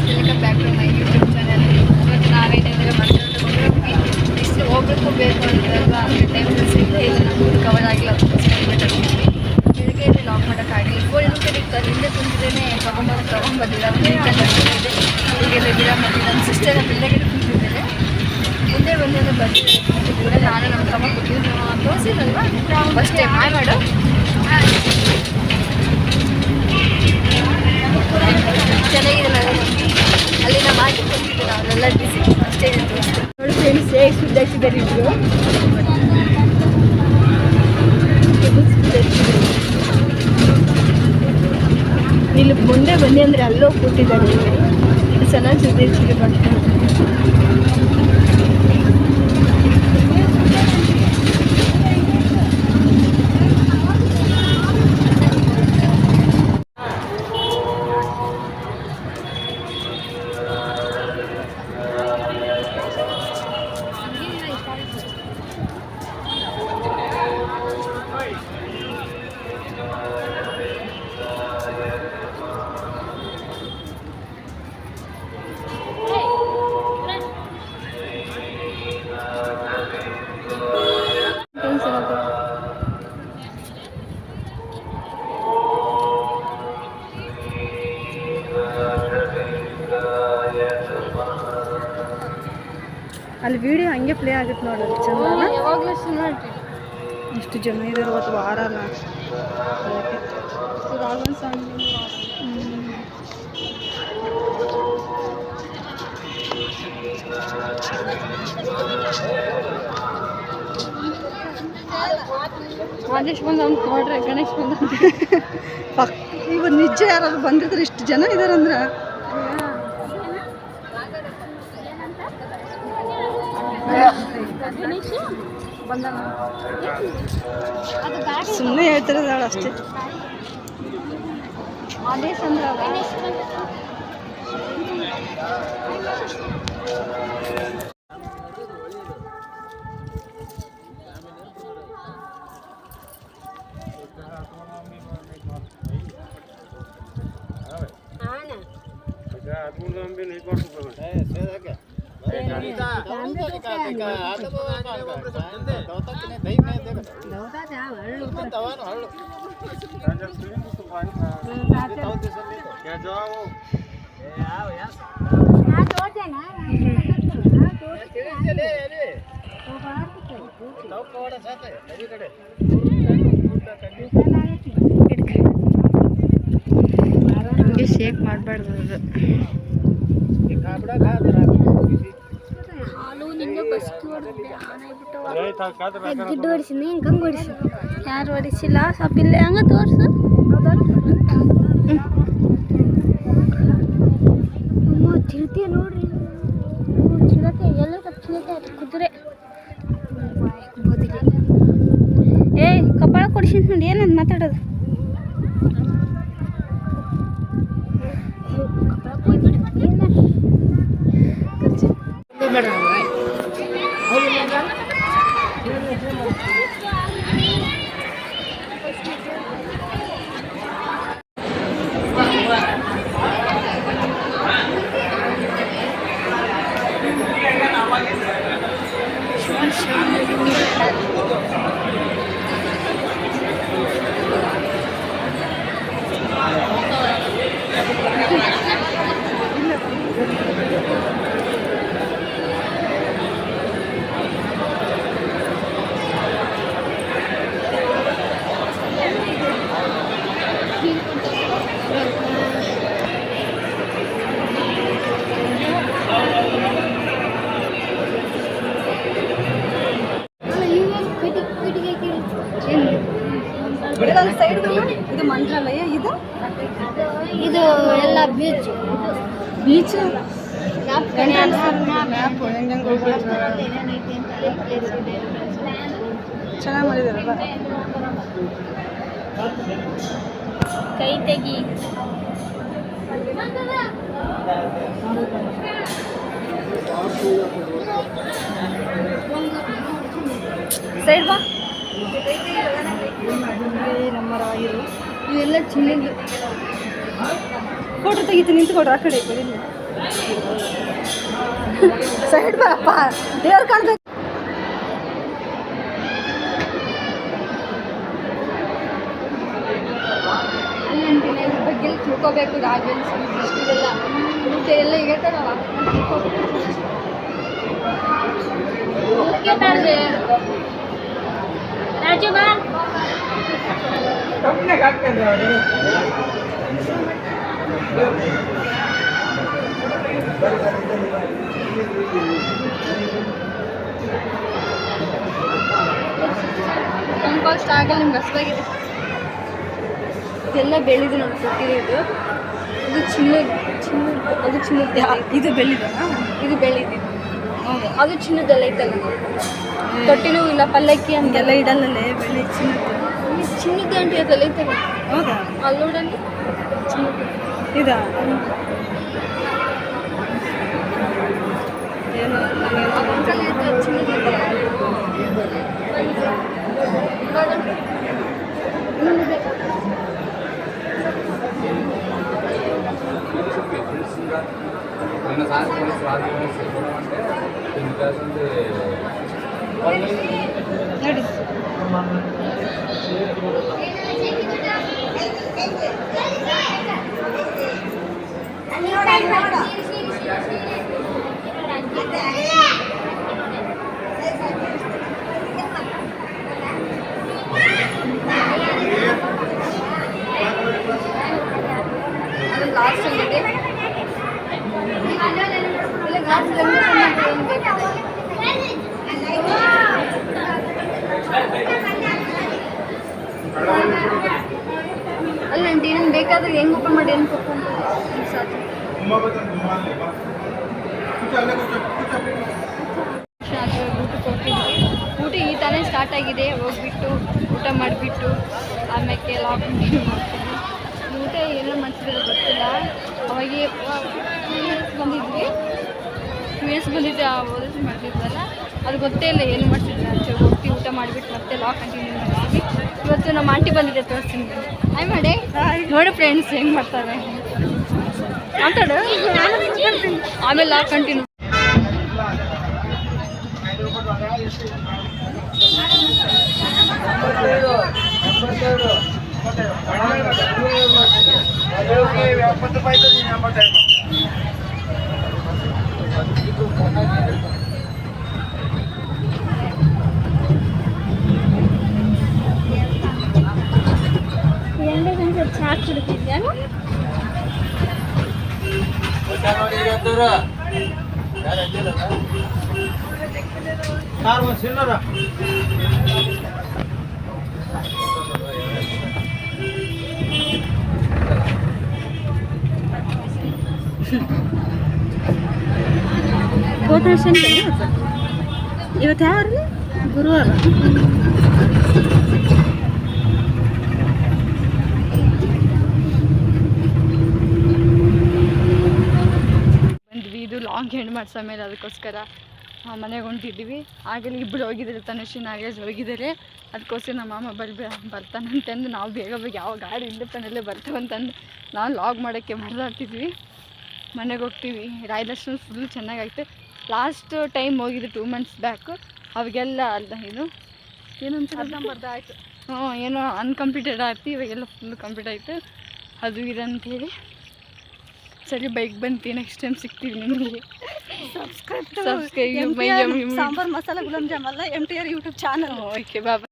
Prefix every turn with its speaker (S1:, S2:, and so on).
S1: Welcome back to my YouTube channel. ಇವತ್ತು ನಾವೇನೆಂದರೆ ಮಂಗಳೂರಿಗೆ ಇಷ್ಟು ಹೋಗ್ಬೇಕು ಬೇಕು ಅಂತಲ್ವಾ, ಟೈಮ್ ಸಿಗಲೇ ಇಲ್ಲ, ನಮ್ಮದು ಕವರ್ ಆಗಿಲ್ಲ. ಬೆಳಗ್ಗೆ ಇದೆ ಲಾಕ್ ಮಾಡೋಕ್ಕಾಗಿಲ್ಲ. ಫೋನ್ ಇರ್ತಾರೆ ಹಿಂದೆ ಕುಂತಿದ್ದೇನೆ ತೊಗೊಂಬಂದಿಲ್ಲ. ಹೀಗೆ ಬಿಡ ಮತ್ತು ನಮ್ಮ ಸಿಸ್ಟರ್ ಬೆಳಗ್ಗೆ ಕುಂತಿದ್ದೇನೆ. ಮುಂದೆ ಬಂದು ಬರ್ತಿದ್ದಾರೆ ಕೂಡ. ನಾನು ನಮ್ಮ ತಮ್ಮ ಕೂತಿದ್ದು ತೋರಿಸಿಲ್ಲಲ್ವಾ, ಫಸ್ಟ್ ಟೈಮ್ ಹಾಯ್ ಮಾಡು. ಚೆನ್ನಾಗಿದೆ ಅಲ್ಲಿ ನಾವು ಹಾಕಿ ಕೊಡ್ತಿದ್ದೆ, ಅವರೆಲ್ಲ ಬಿಸಿ ಅಷ್ಟೇ ನೋಡಿ ಫ್ರೆಂಡ್ಸ್. ಹೇಗೆ ಸುದ್ದಾಡ್ತಿದ್ದಾರೆ ಇದ್ರು. ಇಲ್ಲಿ ಮುಂದೆ ಬನ್ನಿ ಅಂದರೆ ಅಲ್ಲೋ ಕೂತಿದ್ದಾರೆ. ಚೆನ್ನಾಗಿ ಸುದ್ದಾಡ್ತಿದ್ರು ಬರ್ತಾರೆ. ಅಲ್ಲಿ ವಿಡಿಯೋ ಹಂಗೆ ಪ್ಲೇ ಆಗುತ್ತೆ ನೋಡೋದು ಚಂದ. ಯಾವಾಗಲೂ ನೋಡ್ರಿ ಎಷ್ಟು ಜನ ಇದ್ದಾರೆ ಅವತ್ತು ವಾರನ. ಆದೇಶ್ ಬಂದ ನೋಡ್ರಿ, ಗಣೇಶ್ ಬಂದ ಇವತ್ತು ನಿಜ. ಯಾರಾದ್ರು ಬಂದಿರ್ತಾರೆ ಇಷ್ಟು ಜನ ಇದಾರಂದ್ರೆ. ಸುಮ್ಮನೆ ಹೇಳ್ತಿರೋದಾಳ ಅಷ್ಟೇ. ಆದೇಶ್ ಅಂದ್ರೆ ಶೇಕ್ ಮಾಡಬಾರ್ದು. ಗಿಡ್ಡು ಹೊಡಿಸಿನಿ, ಹಿಂಗೆ ಹಂಗೆ ಹೊಡಿಸಿ. ಯಾರು ಹೊಡಿಸಿಲ್ಲ, ಸ್ವಲ್ಪ ಇಲ್ಲೇ ಹಂಗೆ ತೋರಿಸು. ಚಿರತೆ ನೋಡ್ರಿ, ಚಿರತೆ ಎಲ್ಲ ಚಿರತೆ ಆಯ್ತು. ಕುದುರೆ ಬದಿಗೆ ಕಪಾಳ ಕೊಡಿಸಿ ನೋಡಿ. ಏನಂತ ಮಾತಾಡೋದು? ಇದು ಮಂತ್ರಾಲಯ. ಇದು ಇದು ಎಲ್ಲ ಬೀಚ್ ಬೀಚ್ ಚೆನ್ನಾಗಿ ಮಾಡಿದಾರಲ್ಲ. ಕೈ ತೆಗಿ. ಸೈಡ್ ಬಾ. ನಮ್ಮ ರಾಯರು ಇವೆಲ್ಲ ಚಿನ್ನದ ಫೋಟೋ ತೆಗಿತೀನಿ. ನಿಂತ್ಕೊಡ್ರಿ ಆ ಕಡೆ.
S2: ಸೈಡ್ ಬರಪ್ಪ, ದೇವ್ರು ಕಾಣ್ಬೇಕು.
S1: ಅಲ್ಲಂತೀನಿ ಇದ್ರ ಬಗ್ಗೆ ತಿಳ್ಕೊಬೇಕು. ರಾಘವೇಂದ್ರ ಇಷ್ಟೆಲ್ಲ ಊಟ ಎಲ್ಲ ಹೇಳ್ತಾರಲ್ಲ ರಾಜು ಬಾ. ಕಾಸ್ಟ್ ಆಗಲ್ಲ ನಿಮ್ಗೆ ಹಸ್ವಾಗಿದೆ. ಇದೆಲ್ಲ ಬೆಳೆದು ನೋಡಿ ಕೊಟ್ಟಿರೋದು. ಇದು ಚಿನ್ನದ ಅದು ಚಿನ್ನದ.
S2: ಇದು ಬೆಳ್ಳಿದ,
S1: ಇದು ಬೆಳೆದಿದೆ. ಅದು ಚಿನ್ನದೆಲ್ಲ ಐತಲ್ಲ, ತೊಟ್ಟಿನೂ ಇಲ್ಲ, ಪಲ್ಲಕ್ಕಿ
S2: ಹಂಗೆಲ್ಲ ಇಡಲ್ಲೇ ಬೆಳ್ಳಿ ಚಿನ್ನದ.
S1: ಚಿನ್ನದ ಅಂತ ಅದೆಲ್ಲ ಐತಲ್ಲ.
S2: ಹೌದಾ?
S1: ಅಲ್ಲಿ ನೋಡಂడి ಚಿನ್ನದ
S2: ಇದಾ ಏನು
S1: ಚಿನ್ನದ ನೋಡಿ. ಲಾಸ್ಟ್ ಇದೆ ಅಲ್ಲಂಟಿ ನಂಗೆ ಬೇಕಾದ್ರೆ ಹೆಂಗೆ ಓಪನ್ ಮಾಡಿ ಏನು ಓಪನ್ ಊಟ ಈ ತಾನೇ ಸ್ಟಾರ್ಟ್ ಆಗಿದೆ. ಹೋಗ್ಬಿಟ್ಟು ಊಟ ಮಾಡಿಬಿಟ್ಟು ಆಮೇಲೆ ಲಾಕ್ ಕಂಟಿನ್ಯೂ ಮಾಡ್ತೀವಿ. ಊಟ ಏನೋ ಮಾಡ್ತಿದ್ರು ಗೊತ್ತಿಲ್ಲ. ಅವಾಗೆ ಬಂದಿದ್ವಿ, 2 ಇಯರ್ಸ್ ಬಂದಿದ್ದೆ. ಓದಿಸಿ ಮಾಡ್ತಿದ್ವಲ್ಲ, ಅದು ಗೊತ್ತೇ ಇಲ್ಲ ಏನು ಮಾಡ್ತಿದ್ರು. ಆಚೆ ಹೋಗ್ತೀವಿ, ಊಟ ಮಾಡಿಬಿಟ್ಟು ಮತ್ತೆ ಲಾಕ್ ಕಂಟಿನ್ಯೂ ಮಾಡ್ತೀವಿ. ಇವತ್ತು ನಮ್ಮ ಆಂಟಿ ಬಂದಿದ್ದೆ, ತೋರಿಸ್ತೀನಿ. ಹಾಯ್ ಮಾಡಿ ನೋಡಿ ಫ್ರೆಂಡ್ಸ್ ಹೆಂಗೆ ಮಾಡ್ತಾರೆ ಮಾತಾಡು. ಆಮೇಲೆ ಲಾಕ್ ಕಂಟಿನ್ಯೂ. ಚಾ ಕುಡಿತಿದ್ಯಾ?
S2: ಇವತ್ತು ಯಾರು? ಗುರುವಾರ.
S1: ಬಂದ್ವಿ, ಇದು ಲಾಂಗ್ ಎಂಡ್ ಮಾಡಿಸೋ ಮೇಲೆ ಅದಕ್ಕೋಸ್ಕರ ಮನೆಗೆ ಹೊಂಟಿದ್ದೀವಿ. ಆಗಲೇ ಇಬ್ಬರು ಹೋಗಿದ್ದಾರೆ, ತನುಷಿ ನಾಗೇಶ್ ಹೋಗಿದ್ದಾರೆ. ಅದಕ್ಕೋಸ್ಕರ ನಮ್ಮ ಮಾಮ ಬರ್ತಾನಂತಂದು ನಾವು ಬೇಗ ಯಾವ ಗಾಡಿ ಇಂಡಿಪೆಂಡಲ್ಲೇ ಬರ್ತಾವಂತಂದು ನಾವು ಲಾಗ್ ಮಾಡೋಕ್ಕೆ ಬರ್ದಾಡ್ತಿದ್ವಿ. ಮನೆಗೆ ಹೋಗ್ತೀವಿ. ರಾಯದರ್ಶನ ಫುಲ್ ಚೆನ್ನಾಗಾಯ್ತು. ಲಾಸ್ಟ್ ಟೈಮ್ ಹೋಗಿದ್ದು 2 months ಬ್ಯಾಕು. ಅವಾಗೆಲ್ಲ ಅಲ್ಲ ಏನಂತ ಅರ್ಧಂಬರ್ಧ ಆಯಿತು. ಏನೋ ಅನ್ಕಂಪ್ಲೀಟೆಡ್ ಆಯ್ತು. ಇವಾಗೆಲ್ಲ ಫುಲ್ ಕಂಪ್ಲೀಟ್ ಆಯಿತು. ಅದು ಇದಂತೇಳಿ ಸರಿ ಬೈಕ್ ಬಂತು. ನೆಕ್ಸ್ಟ್ ಟೈಮ್ ಸಿಗ್ತೀವಿ ನಿಮಗೆ.
S2: ಸಬ್ಸ್ಕ್ರೈಬ್ ಸಾಂಬಾರ್ ಮಸಾಲ ಗುಲಾಬ್ ಜಾಮ್ ಅಲ್ಲ, MTR ಯೂಟ್ಯೂಬ್ ಚಾನಲ್.
S1: ಓಕೆ ಬಾಬಾ.